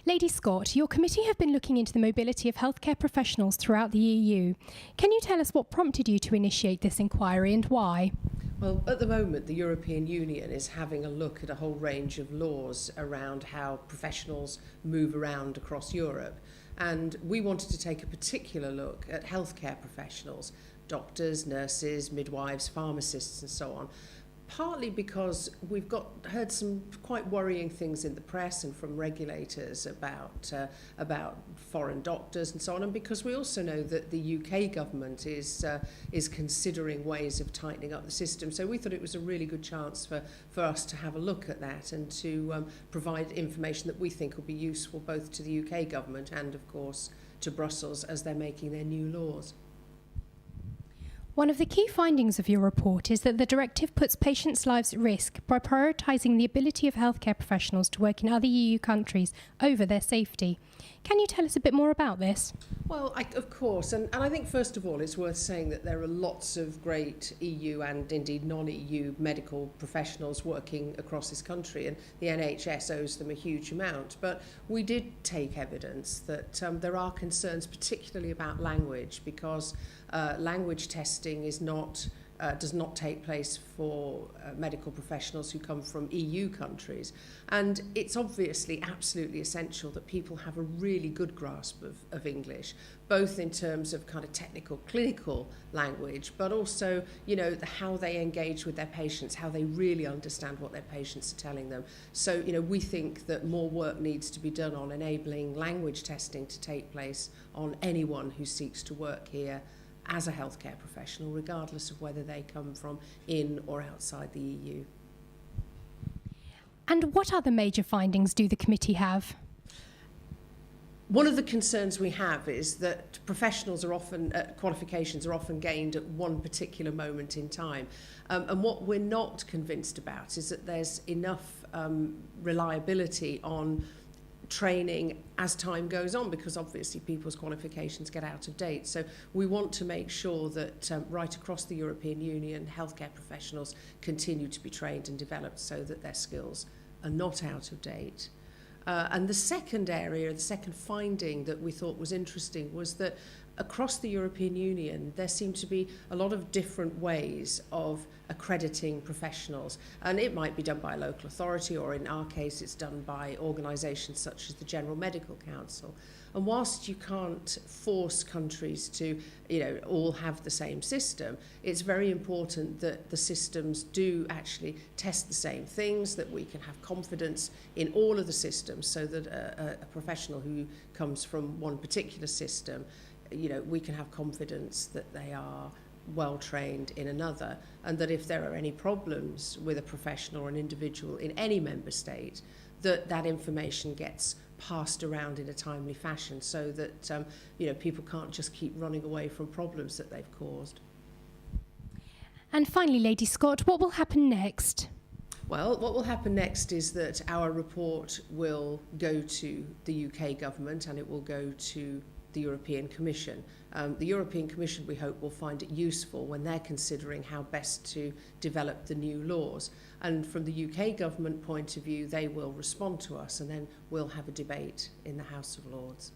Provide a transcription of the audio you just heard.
Lady Scott, your committee have been looking into the mobility of healthcare professionals throughout the EU. Can you tell us what prompted you to initiate this inquiry and why? Well, at the moment, the European Union is having a look at a whole range of laws around how professionals move around across Europe. And we wanted to take a particular look at healthcare professionals, doctors, nurses, midwives, pharmacists, and so on. Partly because we've heard some quite worrying things in the press and from regulators about foreign doctors and so on, and because we also know that the UK government is considering ways of tightening up the system. So we thought it was a really good chance for us to have a look at that and to provide information that we think will be useful both to the UK government and, of course, to Brussels as they're making their new laws. One of the key findings of your report is that the directive puts patients' lives at risk by prioritising the ability of healthcare professionals to work in other EU countries over their safety. Can you tell us a bit more about this? Well, of course, and I think first of all it's worth saying that there are lots of great EU and indeed non-EU medical professionals working across this country, and the NHS owes them a huge amount. But we did take evidence that there are concerns particularly about language, because language testing does not take place for medical professionals who come from EU countries. And it's obviously absolutely essential that people have a really good grasp of English, both in terms of kind of technical, clinical language, but also, how they engage with their patients, how they really understand what their patients are telling them. So, we think that more work needs to be done on enabling language testing to take place on anyone who seeks to work here as a healthcare professional, regardless of whether they come from in or outside the EU. And what other major findings do the committee have? One of the concerns we have is that professionals are often, qualifications are often gained at one particular moment in time. And what we're not convinced about is that there's enough reliability on training as time goes on, because obviously people's qualifications get out of date. So we want to make sure that right across the European Union, healthcare professionals continue to be trained and developed so that their skills are not out of date. And the second area, the second finding that we thought was interesting was that across the European Union, there seem to be a lot of different ways of accrediting professionals. And it might be done by a local authority, or in our case, it's done by organisations such as the General Medical Council. And whilst you can't force countries to, all have the same system, it's very important that the systems do actually test the same things, that we can have confidence in all of the systems, so that a professional who comes from one particular system, we can have confidence that they are well trained in another, and that if there are any problems with a professional or an individual in any member state, that information gets passed around in a timely fashion, so that people can't just keep running away from problems that they've caused. And finally, Lady Scott, what will happen next? Well, what will happen next is that our report will go to the UK government, and it will go to the European Commission. The European Commission, we hope, will find it useful when they're considering how best to develop the new laws. And from the UK government point of view, they will respond to us, and then we'll have a debate in the House of Lords.